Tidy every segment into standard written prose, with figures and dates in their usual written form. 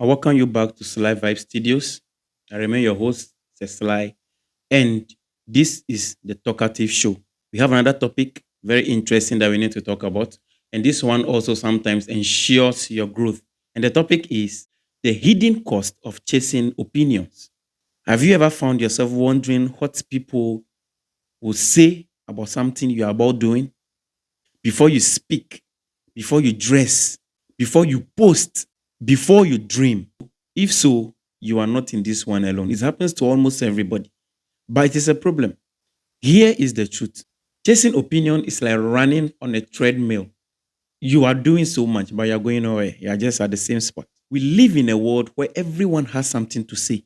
I welcome you back to Sly Vibe Studios. I remain your host, Sly, and this is the Talkative Show. We have another topic very interesting that we need to talk about, and this one also sometimes ensures your growth. And the topic is the hidden cost of chasing opinions. Have you ever found yourself wondering what people will say about something you are about doing before you speak, before you dress, before you post, before you dream? If so, you are not in this one alone. It happens to almost everybody, but it is a problem. Here is the truth: chasing opinion is like running on a treadmill. You are doing so much, but you're going nowhere. You are just at the same spot. We live in a world where everyone has something to say.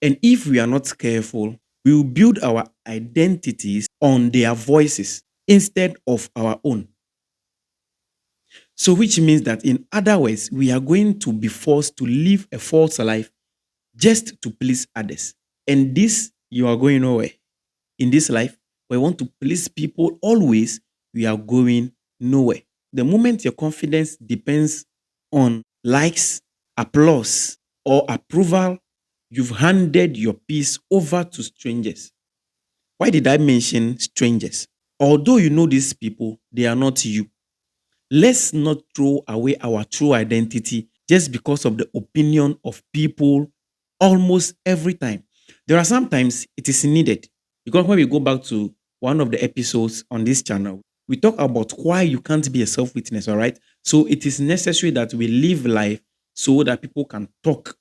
And if we are not careful, we will build our identities on their voices instead of our own. So, which means that in other words, we are going to be forced to live a false life just to please others. And this, you are going nowhere. In this life, we want to please people always, we are going nowhere. The moment your confidence depends on likes, applause, or approval, you've handed your peace over to strangers. Why did I mention strangers? Although you know these people, they are not you. Let's not throw away our true identity just because of the opinion of people almost every time. There are sometimes it is needed. Because when we go back to one of the episodes on this channel, we talk about why you can't be a self witness, all right? So it is necessary that we live life so that people can talk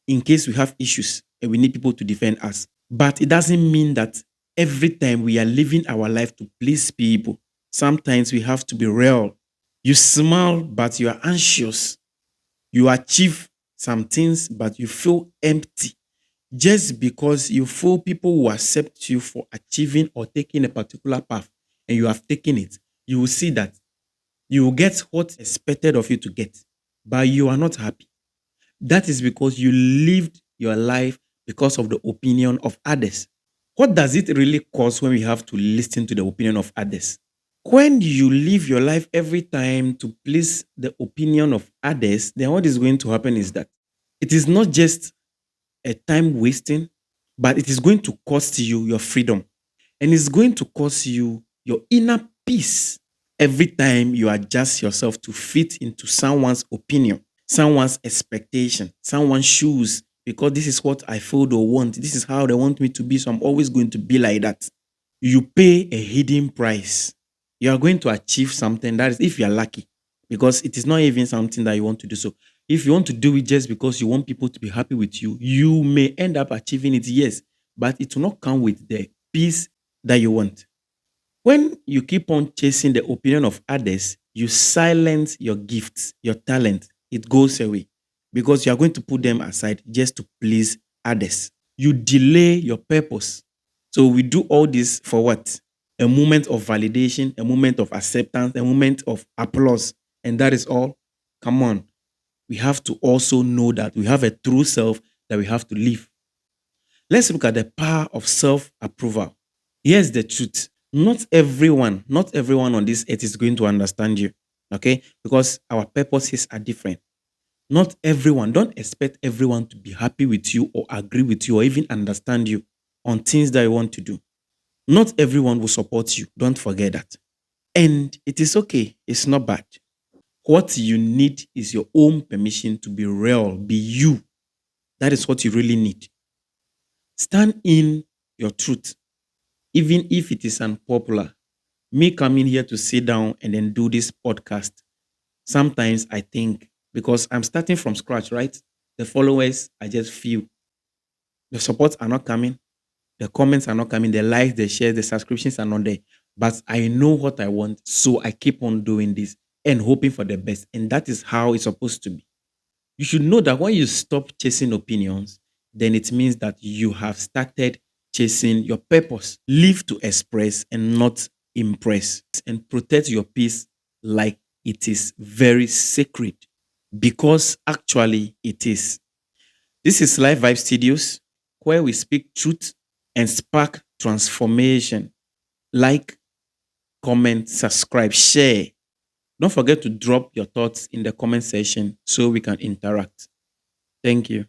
in case we have issues and we need people to defend us. But it doesn't mean that every time we are living our life to please people. Sometimes we have to be real. You smile, but you are anxious. You achieve some things, but you feel empty. Just because you feel people will accept you for achieving or taking a particular path and you have taken it, you will see that you will get what's expected of you to get, but you are not happy. That is because you lived your life because of the opinion of others. What does it really cost when we have to listen to the opinion of others? When you live your life every time to please the opinion of others, then what is going to happen is that it is not just a time wasting, but it is going to cost you your freedom. And it's going to cost you your inner peace every time you adjust yourself to fit into someone's opinion, someone's expectation, someone's shoes, because this is what I feel they want. This is how they want me to be. So I'm always going to be like that. You pay a hidden price. You are going to achieve something that is, if you are lucky, because it is not even something that you want to do. So if you want to do it just because you want people to be happy with you, you may end up achieving it, yes, but it will not come with the peace that you want. When you keep on chasing the opinion of others, you silence your gifts, your talent. It goes away because you are going to put them aside just to please others. You delay your purpose. So we do all this for what? A moment of validation, a moment of acceptance, a moment of applause. And that is all. Come on. We have to also know that we have a true self that we have to live. Let's look at the power of self approval. Here's the truth: not everyone on this earth is going to understand you, okay? Because our purposes are different. Not everyone, don't expect everyone to be happy with you or agree with you or even understand you on things that you want to do. Not everyone will support you. Don't forget that. And it is okay, it's not bad. What you need is your own permission to be real, be you. That is what you really need. Stand in your truth, even if it is unpopular. Me coming here to sit down and then do this podcast, sometimes I think, because I'm starting from scratch, right? The followers, I just feel the supports are not coming, the comments are not coming, the likes, the shares, the subscriptions are not there. But I know what I want, so I keep on doing this and hoping for the best. And that is how it's supposed to be. You should know that when you stop chasing opinions, then it means that you have started chasing your purpose. Live to express and not impress. And protect your peace like it is very sacred, because actually it is. This is Live Vibe Studios, where we speak truth and spark transformation. Like, comment, subscribe, share. Don't forget to drop your thoughts in the comment section so we can interact. Thank you.